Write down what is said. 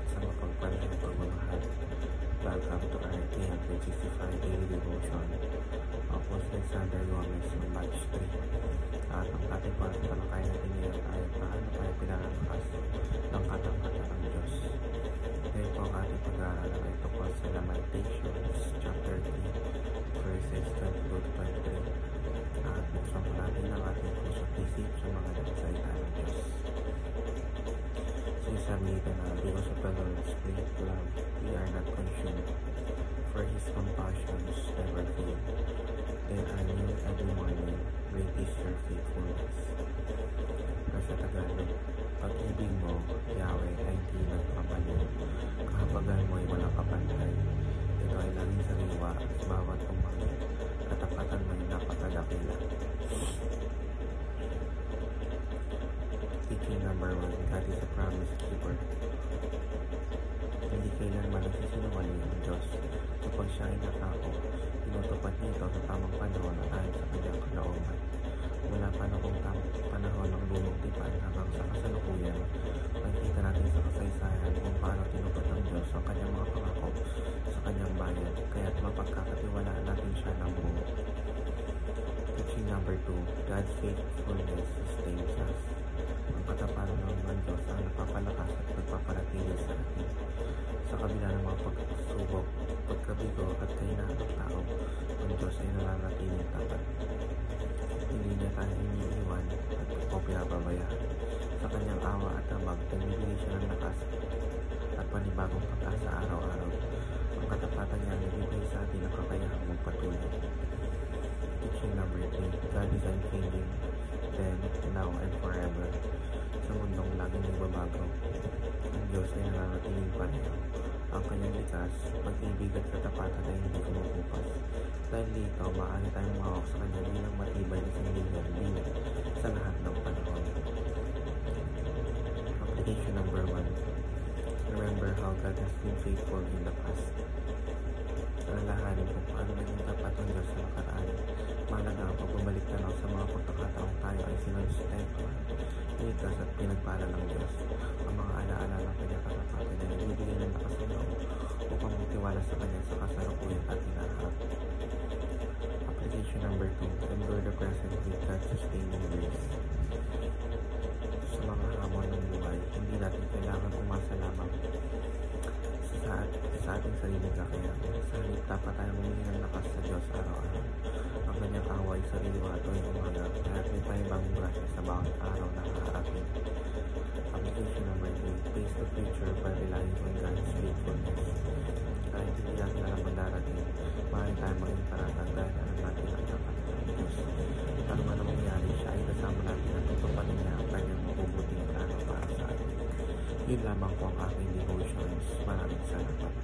at sa mapagpalang pagmamahal. Welcome to our 365 Daily Devotion. Ako po si Alexander Gomez ng Batch 3. At ang ating pagtalakay natin ngayon ay paano tayo pinangakas ng katapatan ng Diyos. Ngayon po ang ating pag-aaralan ay tungkol sa Lamentations chapter 3 verses 22 to 23. At buksan po natin ang ating puso at isip sa mga nagsalita ng Diyos. Sabi nito na, because of the Lord's great love, we are not consumed, for His compassions never fail. They are new every morning, great is your faithfulness. Sa Tagalog, pag-ibig mo, Yahweh, ay hindi nagpapaliw. Kahabagan mo ay walang kapantay. Ito ay laging sariwa sa bawat umangin. Katapatan mo ay napakadakila. Teaching number 1, God is a promise keeper. Hindi kailanman nagsisinungaling ang Diyos. Kapag siya ay nakako, tinutupad niya ito sa tamang panahon at ayon sa kanyang kalooban. Mula pa noong panahon ng lumang tipan hanggang sa kasalukuyan, makikita natin sa kasaysayan kung paano tinupad ng Diyos ang kanyang mga pangako sa kanyang bayan, kaya't mapagkakatiwalaan natin siya ng buo. Teaching number 2, God's faithfulness sustains us. Ang katapatan ng Diyos ang napapalakas at nagpaparatili sa atin. Sa kabila ng mga pagsubok, pagkabigo at kahinaan ng tao, ang Diyos ay nananatiling tapat. Hindi niya tayo iniiwan at pinapabayaan. Sa kanyang awa at habag, nagbibigay siya ng lakas at panibagong pag-asa araw-araw. Ang katapatan niya ay nagbibigay sa atin ang kakayahang magpatuloy. Teaching number 3, God is unchanging, then, now, and forever. Sa mundong laging nagbabago, ang Diyos ay nananatiling pareho. Ang kanyang likas, pag-ibig at katapatan ay hindi kumukupas. Dahil dito, maaari tayong mahawak sa kanya bilang matibay na sangligan sa lahat ng panahon. Application number 1. Remember how God has been faithful in the past. Alalahanin kung paano naging tapat ang Diyos sa nakaraan. Mahalaga ang pagbabalik na lang sa mga pagkakataong tayo ay sinunsustentuhan, initas at pinagpala ng Diyos. Ang mga alaala ng kanyang katapatan ay nagbibigay ng lakas ng loob upang magtiwala sa kanya sa kasalukuyan at hinaharap. Application number 2. Endure the present with God's sustaining grace. Sa mga hamon ng buhay, hindi natin kailangan umasa lamang sa ating sariling kakayahan. Sa halip, dapat tayo humingi ng lakas sa Diyos araw-araw. Ang kanyang away sa liwa tuwing umaga, kaya't may panibagong grasya sa bawat araw na haharapin. Application number 3. Face the future by relying on God's faithfulness. Kahit hindi natin alam ang darating, maaari tayo maging taratag dahil alam natin ang tapat ng Diyos. At ano man ang mangyari, siya ay kasama natin at tutuparin niya ang kanyang mabubuting plano para sa atin. Yun lamang po ang aking devotions. Maraming salamat.